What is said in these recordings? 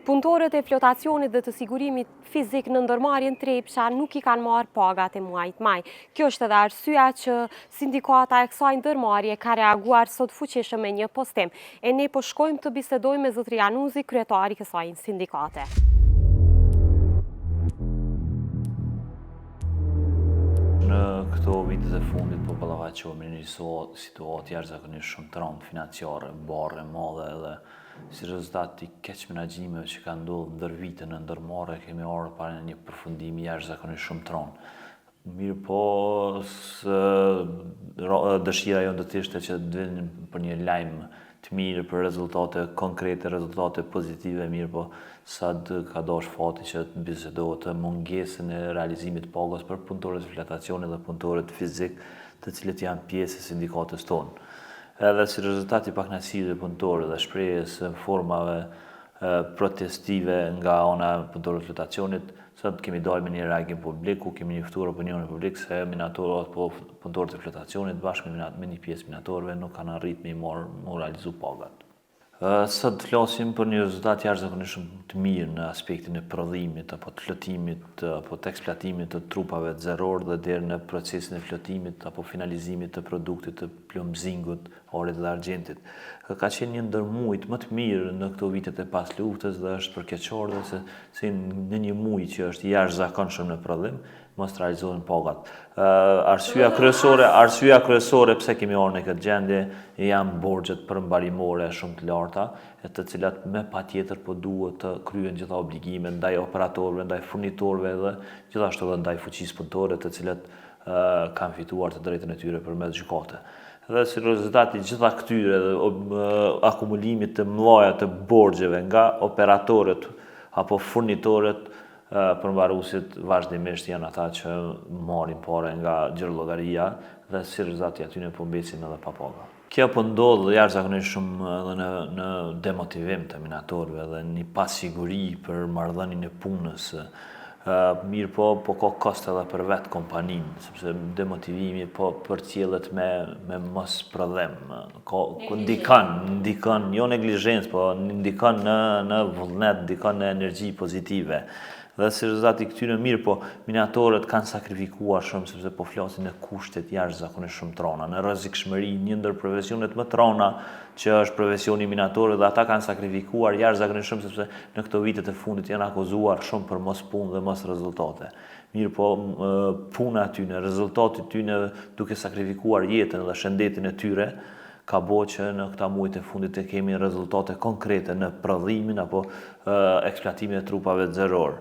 Punëtorët e flotacionit dhe të sigurimit fizik në ndërmarrjen Trepça nuk i kanë marrë pagat e muajit maj. Kjo është edhe arsyeja që sindikata e kësaj ndërmarrje ka reaguar sot fuqishëm me një postim. E ne po shkojmë të bisedojmë me zotërin Januzi, kryetari i kësaj sindikate. Në këto vitet e fundit po ballafaqohemi në një situatë jashtëzakonisht shumë trëmbë financiare, barre madhe edhe si rezultat i keq menaxhimeve që kanë ndodhur ndër vite në ndërmarrje kemi ardhur para një përfundimi jashtëzakonisht shumë trëmbë. Mirë po, dëshira jonë do të ishte që të vinim për një lajm të mirë, për rezultate konkrete, rezultate pozitive, mirë po sa ka dash fati që të bisedohet të mungesën e realizimit të pagës për punëtorët e flotacionit dhe punëtorët fizik, të cilët janë pjesë e sindikatës tonë. Edhe si rezultat i pakënaqësisë të punëtorëve dhe shprehjes së formave protestive nga ana e punëtorëve të flotacionit, sot kemi dalë me një reagim publik ku kemi njoftuar opinionin publik se minatorët apo punëtorët e flotacionit bashkë me një pjesë minatorëve nuk kanë arritur me realizu pagat. Sot flasim për një rezultat jashtëzakonisht shumë të mirë në aspektin e prodhimit apo të flotimit apo të eksploatimit të trupave të zerror dhe deri në procesin e flotimit apo finalizimit të produktit të plumzingut, orit dhe argjentit. Ka qenë një ndër muajt më të mirë në këto vitet e pas luftës dhe është përkeqësor se në një muaj që është jashtëzakonshëm në prodhim mos realizohen pagat. Arsyeja kryesore pse kemi ardhur në këtë gjendje janë borxhet përmbarimore shumë të larta, të cilat me patjetër po duhet të kryen gjitha obligimet ndaj operatorëve, ndaj furnitorëve dhe gjithashtu edhe ndaj fuqisë punëtore, të cilat kanë fituar të drejtën e tyre përmes gjykate. Dhe si rezultat i gjitha këtyre akumulimit të mëdha të borxheve nga operatorët apo furnitorët, përmbaruesit vazhdimisht janë ata që marrin parë nga xhirollogjaria dhe si rezultat i atyre po mbesin edhe pa paga. Kjo po ndodh jashtëzakonisht shumë edhe në demotivim të minatorëve dhe një pasiguri për marrëdhënien e punës. Mirë po ka koste edhe për vetë kompaninë, sepse demotivimi po përcjellet me mos prodhim. Ndikon, jo neglizhencë, po ndikon në vullnet, ndikon në energji pozitive. Dhe si rezultat i këtyre mirë po minatorët kanë sakrifikuar shumë sepse po flasin në kushtet jashtëzakonisht shumë trona, në rrezikshmëri, një ndër profesionet më trona që është profesioni minatorëve dhe ata kanë sakrifikuar jashtëzakonisht shumë sepse në këto vitet e fundit janë akuzuar shumë për mos punë dhe mos rezultate. Mirë po puna e tyre, rezultati i tyre duke sakrifikuar jetën dhe shëndetin e tyre ka bërë që në këta muajt e fundit të kemi rezultate konkrete në prodhimin apo eksploatimin e trupave të zerror.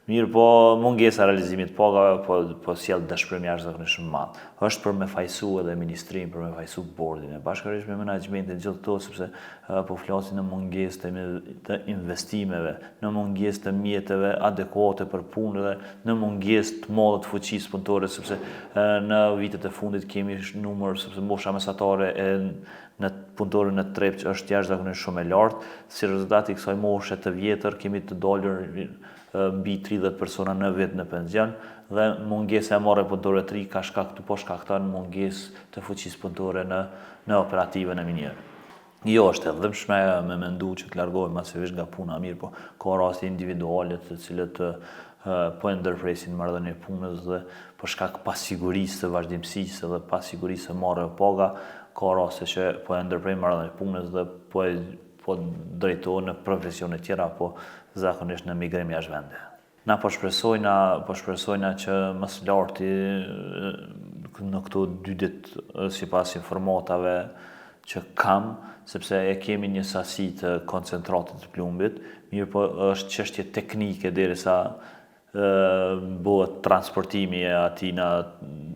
Mirë po mungesa realizimit pagave po sjell dëshpërim jashtëzakonisht shumë madh. Është për me fajsu edhe ministrinë, për me fajsu bordin e bashkërisht me menaxhmentin gjithë këto sepse po flasin në mungesë të investimeve, në mungesë të mjeteve adekuate për punë dhe në mungesë të madhe të fuqisë punëtore sepse në vitet e fundit kemi numër sepse mosha mesatare në punëtorë në Trepçë është jashtëzakonisht shumë e lartë, si rezultat i kësaj moshe të vjetër kemi të dalur mbi 30 persona në vit në pension dhe mungesa e marrë punëtorë të ri ka shkakton mungesë të fuqisë punëtore në operative në minierë. Jo është e dhëmshme me mendu që të largohemi masivisht nga puna mirë, po ka raste individuale të cilët po e ndërpresin marrëdhënien e punës dhe për shkak pasigurisë së vazhdimësisë dhe pasigurisë së marrjeve paga, ka raste që po e ndërprejnë marrëdhënien e punës dhe po drejtohen në profesione tjera, po zakonisht në migrim jashtë vende. Na po shpresojna që më së larti në këto 2 ditë sipas informatave që kam, sepse e kemi një sasi të koncentratit të plumbit, mirë po është çështje teknike derisa bëhet transportimi e atij në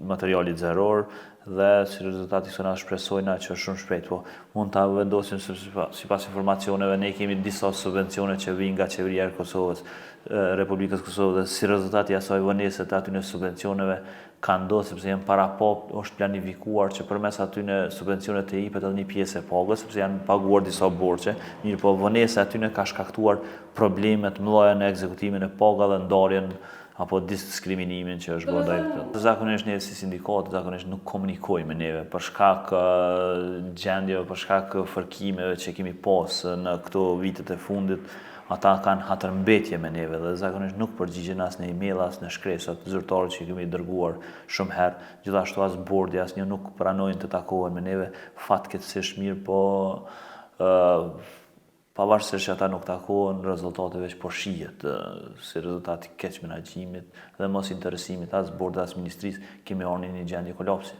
materialit zerror dhe si rezultat i kësaj na shpresojna që shumë shpejt po mund ta vendosim sipas informacioneve ne kemi disa subvencione që vijnë nga qeveria e Kosovës, Republikës Kosovë dhe si rezultat i asaj vonese të atyre subvencioneve ka ndodhur sepse janë para është planifikuar që përmes atyre subvencioneve të jepet edhe një pjesë e pagës sepse janë paguar disa borxhe, mirë po vonesa atyre ka shkaktuar probleme të mëdha në ekzekutimin e pagave dhe ndarjen apo diskriminimin që është bërë ndaj tyre. Zakonisht ne si sindikat zakonisht nuk komunikojmë me neve për shkak gjendjeve, për shkak fërkimeve që kemi pas në këto vitet e fundit. ata kanë hatërmbetje me neve dhe zakonisht nuk përgjigjen as në email, as në shkresat zyrtare që i kemi dërguar shumë herë. Gjithashtu as bordi, asnjë nuk pranojnë të takohen me neve, fatkeqësisht mirë, po pavarësisht që ata nuk takohen, rezultate veç po shihet si rezultati keq menaxhimit dhe mos interesimit as bordi as ministrisë, kemi ardhur në një gjendje kolapsi.